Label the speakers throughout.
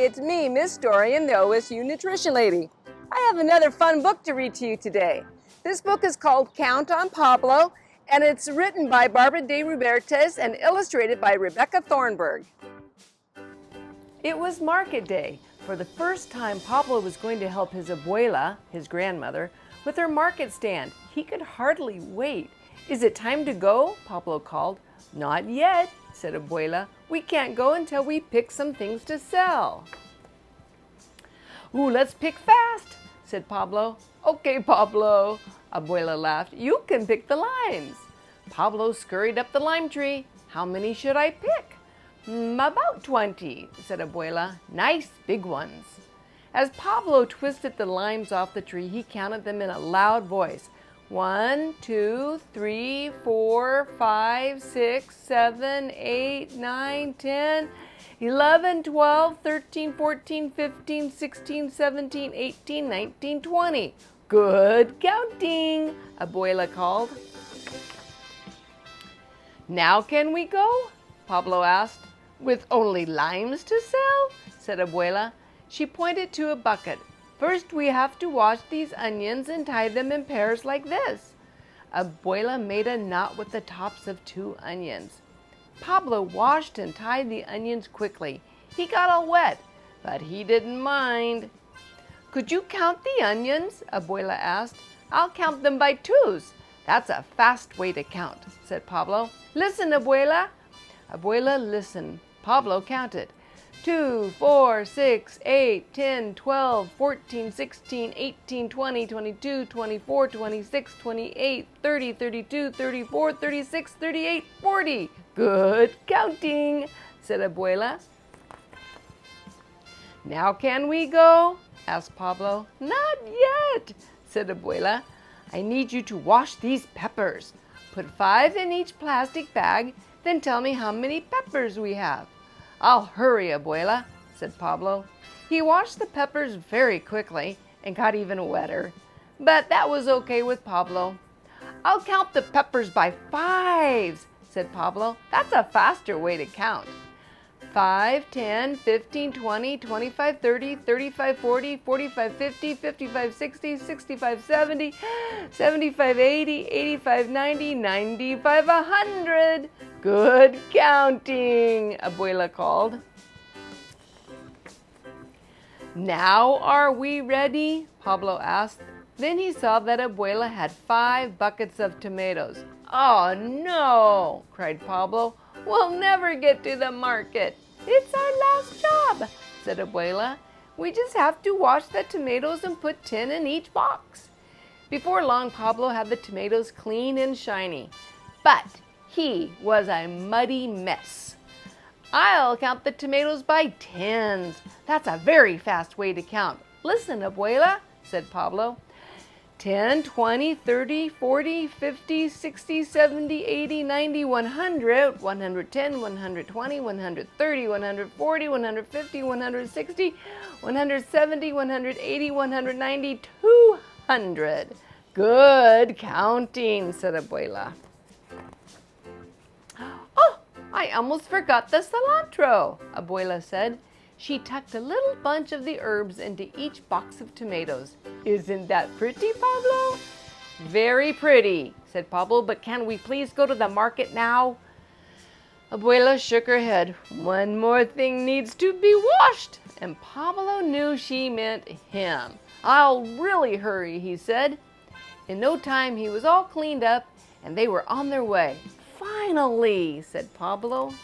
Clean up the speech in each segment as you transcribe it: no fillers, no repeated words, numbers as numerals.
Speaker 1: it's me, Miss Dorian, the OSU Nutrition Lady. I have another fun book to read to you today. This book is called Count on Pablo, and it's written by Barbara de Rubertes and illustrated by Rebecca Thornburg. It was market day. For the first time, Pablo was going to help his abuela, his grandmother, with her market stand. He could hardly wait. "Is it time to go?" Pablo called. "Not yet," said abuela. "We can't go until we pick some things to sell." "Ooh, let's pick fast," said Pablo. "Okay, Pablo," abuela laughed. "You can pick the limes." Pablo scurried up the lime tree. "How many should I pick?" "About 20, said abuela. "Nice big ones." As Pablo twisted the limes off the tree, he counted them in a loud voice. 1, 2, 3, 4, 5, 6, 7, 8, 9, 10, 11, 12, 13, 14, 15, 16, 17, 18, 19, 20. "Good counting," abuela called. "Now can we go?" Pablo asked. "With only limes to sell?" said abuela. She pointed to a bucket. "First we have to wash these onions and tie them in pairs like this." Abuela made a knot with the tops of 2 onions. Pablo washed and tied the onions quickly. He got all wet, but he didn't mind. "Could you count the onions?" abuela asked. "I'll count them by 2s. That's a fast way to count," said Pablo. "Listen, abuela." Abuela listened. Pablo counted. 2, 4, 6, 8, 10, 12, 14, 16, 18, 20, 22, 24, 26, 28, 30, 32, 34, 36, 38, 40. "Good counting," said abuela. "Now can we go?" asked Pablo. "Not yet," said abuela. "I need you to wash these peppers. Put 5 in each plastic bag, then tell me how many peppers we have." "I'll hurry, abuela," said Pablo. He washed the peppers very quickly and got even wetter, but that was okay with Pablo. "I'll count the peppers by 5s, said Pablo. "That's a faster way to count. 5, 10, 15, 20, 25, 30, 35, 40, 45, 50, 55, 60, 65, 70, 75, 80, 85, 90, 95, 100. "Good counting," abuela called. "Now are we ready?" Pablo asked. Then he saw that abuela had 5 buckets of tomatoes. "Oh no," cried Pablo. "We'll never get to the market." "It's our last job," said abuela. "We just have to wash the tomatoes and put 10 in each box." Before long, Pablo had the tomatoes clean and shiny, but he was a muddy mess. "I'll count the tomatoes by 10s. That's a very fast way to count. Listen, abuela," said Pablo. 10, 20, 30, 40, 50, 60, 70, 80, 90, 100, 110, 120, 130, 140, 150, 160, 170, 180, 190, 200. "Good counting," said abuela. "Oh, I almost forgot the cilantro," abuela said. She tucked a little bunch of the herbs into each box of tomatoes. "Isn't that pretty, Pablo?" "Very pretty," said Pablo, "but can we please go to the market now?" Abuela shook her head. "One more thing needs to be washed," and Pablo knew she meant him. "I'll really hurry," he said. In no time he was all cleaned up and they were on their way. "Finally," said Pablo.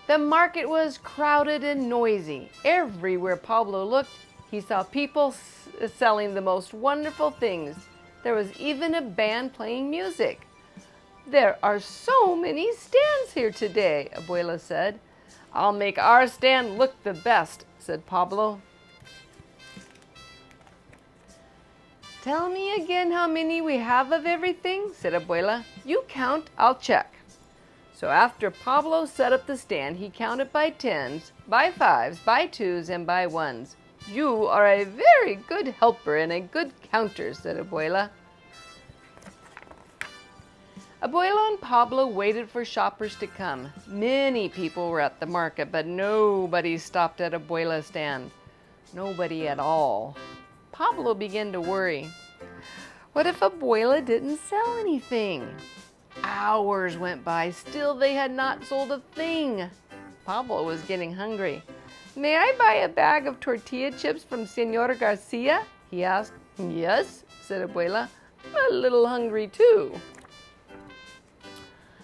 Speaker 1: The market was crowded and noisy. Everywhere Pablo looked, he saw people selling the most wonderful things. There was even a band playing music. "There are so many stands here today," abuela said. "I'll make our stand look the best," said Pablo. "Tell me again how many we have of everything," said abuela. "You count, I'll check." So after Pablo set up the stand, he counted by 10s, by 5s, by 2s, and by 1s. "You are a very good helper and a good counter," said abuela. Abuela and Pablo waited for shoppers to come. Many people were at the market, but nobody stopped at Abuela's stand. Nobody at all. Pablo began to worry. What if Abuela didn't sell anything? Hours went by, still they had not sold a thing. Pablo was getting hungry. May I buy a bag of tortilla chips from Senor Garcia? He asked. Yes, said Abuela. I'm a little hungry too.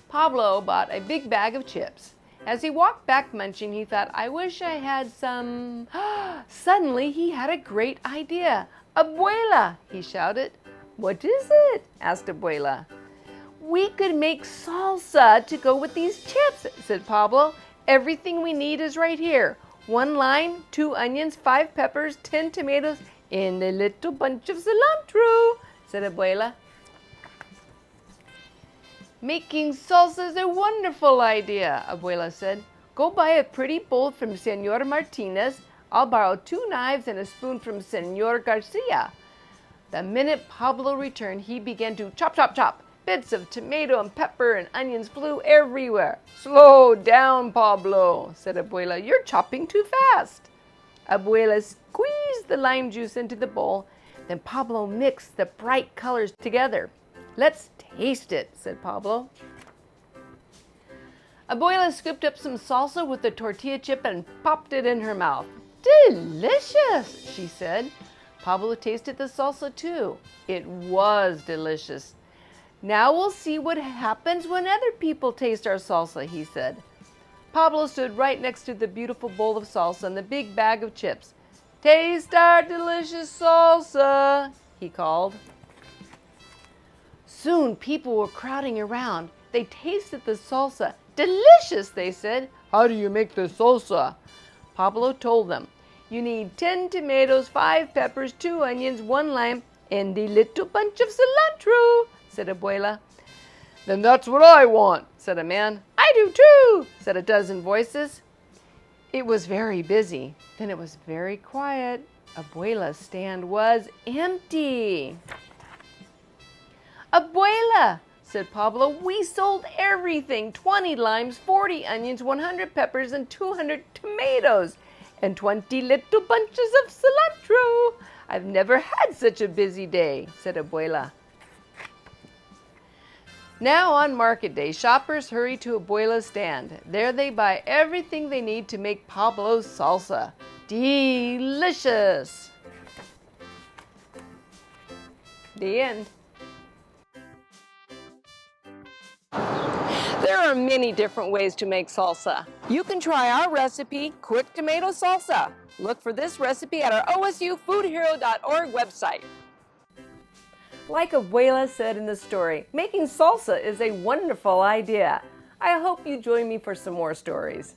Speaker 1: Pablo bought a big bag of chips. As he walked back munching, he thought, I wish I had some. Suddenly, he had a great idea. Abuela, he shouted. What is it? Asked Abuela. We could make salsa to go with these chips, said Pablo. Everything we need is right here. 1 lime, 2 onions, 5 peppers, 10 tomatoes, and a little bunch of cilantro, said Abuela. Making salsa is a wonderful idea, Abuela said. Go buy a pretty bowl from Senor Martinez. I'll borrow 2 knives and a spoon from Senor Garcia. The minute Pablo returned, he began to chop, chop, chop. Bits of tomato and pepper and onions flew everywhere. Slow down, Pablo, said Abuela. You're chopping too fast. Abuela squeezed the lime juice into the bowl. Then Pablo mixed the bright colors together. Let's taste it, said Pablo. Abuela scooped up some salsa with the tortilla chip and popped it in her mouth. Delicious, she said. Pablo tasted the salsa too. It was delicious. Now we'll see what happens when other people taste our salsa, he said. Pablo stood right next to the beautiful bowl of salsa and the big bag of chips. Taste our delicious salsa, he called. Soon people were crowding around. They tasted the salsa. Delicious, they said. How do you make the salsa? Pablo told them. You need 10 tomatoes, 5 peppers, 2 onions, 1 lime, and a little bunch of cilantro, said Abuela. Then that's what I want, said a man. I do too, said a dozen voices. It was very busy. Then it was very quiet. Abuela's stand was empty. Abuela, said Pablo, we sold everything. 20 limes, 40 onions, 100 peppers, and 200 tomatoes, and 20 little bunches of cilantro. I've never had such a busy day, said Abuela. Now on market day, shoppers hurry to Abuela's stand. There they buy everything they need to make Pablo's salsa. Delicious! The end. There are many different ways to make salsa. You can try our recipe, Quick Tomato Salsa. Look for this recipe at our osufoodhero.org website. Like Abuela said in the story, making salsa is a wonderful idea. I hope you join me for some more stories.